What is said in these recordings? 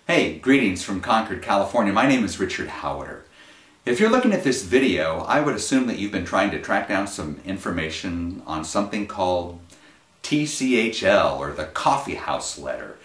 Hey, greetings from Concord, California. My name is Richard Howiter. If you're looking at this video, I would assume that you've been trying to track down some information on something called C.H.L. or the Coffee House Letter.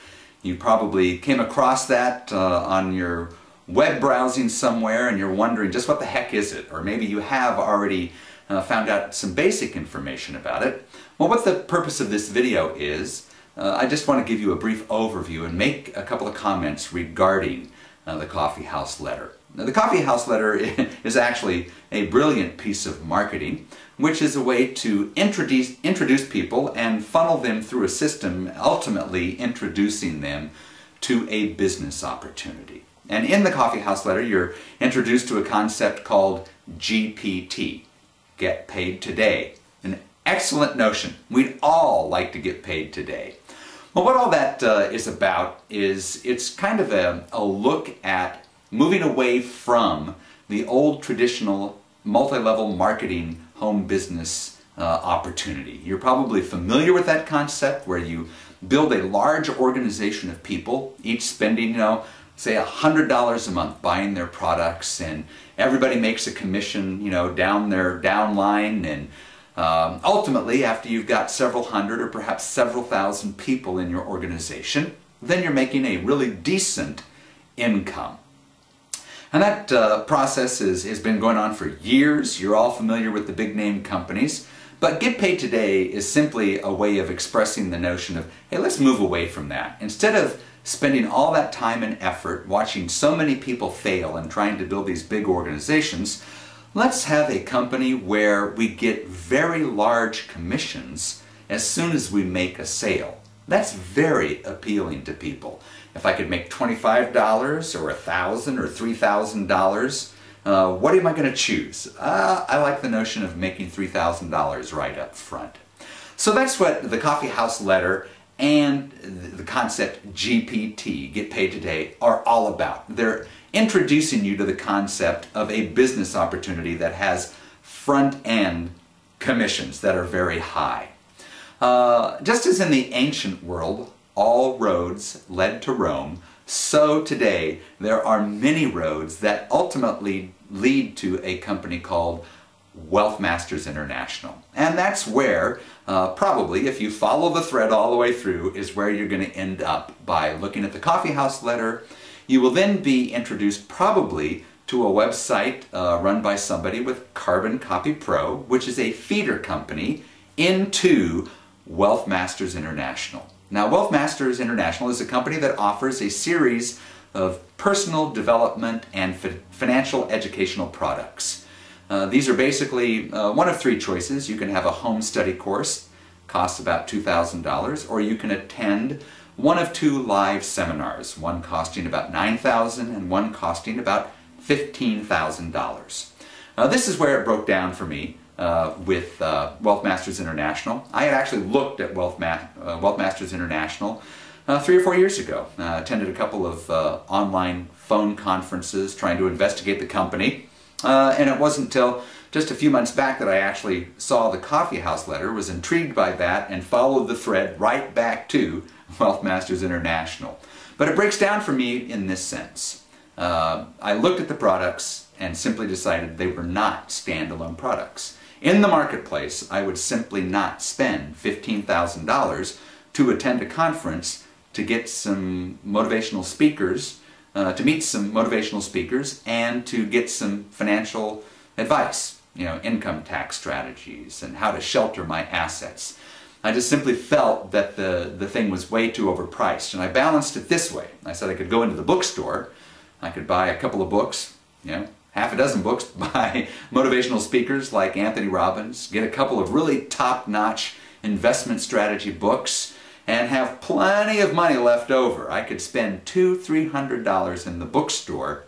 You probably came across that on your web browsing somewhere and you're wondering just what the heck is it? Or maybe you have already found out some basic information about it. Well, what the purpose of this video is, I just want to give you a brief overview and make a couple of comments regarding the Coffee House Letter. Now, the Coffee House Letter is actually a brilliant piece of marketing, which is a way to introduce people and funnel them through a system, ultimately introducing them to a business opportunity. And in the Coffee House Letter, you're introduced to a concept called G.P.T. Get paid today. An excellent notion. We'd all like to get paid today. Well, what all that is about is it's kind of a look at moving away from the old traditional multi-level marketing home business opportunity. You're probably familiar with that concept where you build a large organization of people, each spending, say $100 a month buying their products, and everybody makes a commission, down their downline, and ultimately, after you've got several hundred or perhaps several thousand people in your organization, then you're making a really decent income. And that process has been going on for years. You're all familiar with the big name companies. But Get Paid Today is simply a way of expressing the notion of, hey, let's move away from that. Instead of spending all that time and effort watching so many people fail and trying to build these big organizations, let's have a company where we get very large commissions as soon as we make a sale. That's very appealing to people. If I could make $25 or $1,000 or $3,000, what am I going to choose? I like the notion of making $3,000 right up front. So that's what the Coffee House Letter and the concept G.P.T, Get Paid Today, are all about. They're introducing you to the concept of a business opportunity that has front-end commissions that are very high. Just as in the ancient world, all roads led to Rome, so today there are many roads that ultimately lead to a company called Wealth Masters International. And that's where, probably, if you follow the thread all the way through, is where you're going to end up by looking at the Coffee House Letter. You will then be introduced probably to a website run by somebody with Carbon Copy Pro, which is a feeder company into Wealth Masters International. Now, Wealth Masters International is a company that offers a series of personal development and financial educational products. These are basically one of three choices. You can have a home study course, costs about $2,000, or you can attend one of two live seminars, one costing about $9,000 and one costing about $15,000. This is where it broke down for me with Wealth Masters International. I had actually looked at Wealth Masters International 3 or 4 years ago. Attended a couple of online phone conferences trying to investigate the company. And it wasn't until just a few months back that I actually saw the Coffee House Letter, was intrigued by that, and followed the thread right back to Wealth Masters International. But it breaks down for me in this sense. I looked at the products and simply decided they were not standalone products. In the marketplace, I would simply not spend $15,000 to attend a conference to get some motivational speakers, to meet some motivational speakers, and to get some financial advice, income tax strategies and how to shelter my assets. I just simply felt that the thing was way too overpriced, and I balanced it this way. I said I could go into the bookstore, I could buy a couple of books, half a dozen books by motivational speakers like Anthony Robbins, get a couple of really top-notch investment strategy books, and have plenty of money left over. I could spend $200–300 in the bookstore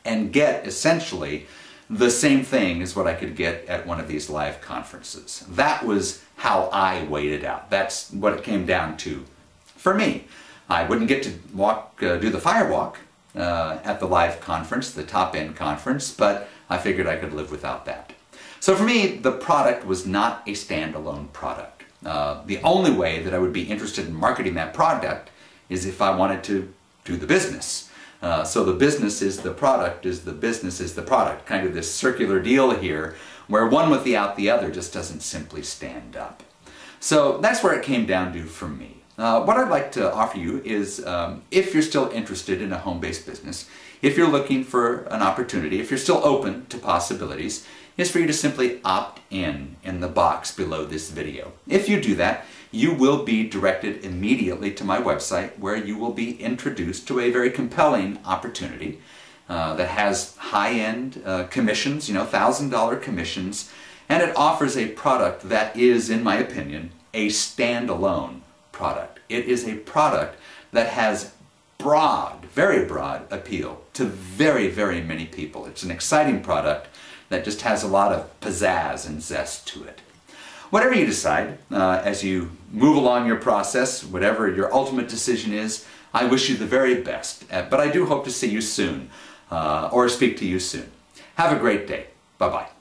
and get essentially the same thing as what I could get at one of these live conferences. That was how I weighed it out. That's what it came down to for me. I wouldn't get to do the firewalk at the live conference, the top-end conference, but I figured I could live without that. So for me, the product was not a standalone product. The only way that I would be interested in marketing that product is if I wanted to do the business. So the business is the product, is the business is the product. Kind of this circular deal here where one without the other just doesn't simply stand up. So that's where it came down to for me. What I'd like to offer you is, if you're still interested in a home-based business, if you're looking for an opportunity, if you're still open to possibilities, is for you to simply opt in the box below this video. If you do that, you will be directed immediately to my website where you will be introduced to a very compelling opportunity that has high-end commissions, $1,000 commissions, and it offers a product that is, in my opinion, a standalone product. It is a product that has broad, very broad appeal to very, very many people. It's an exciting product that just has a lot of pizzazz and zest to it. Whatever you decide, as you move along your process, whatever your ultimate decision is, I wish you the very best. But I do hope to see you soon, or speak to you soon. Have a great day. Bye-bye.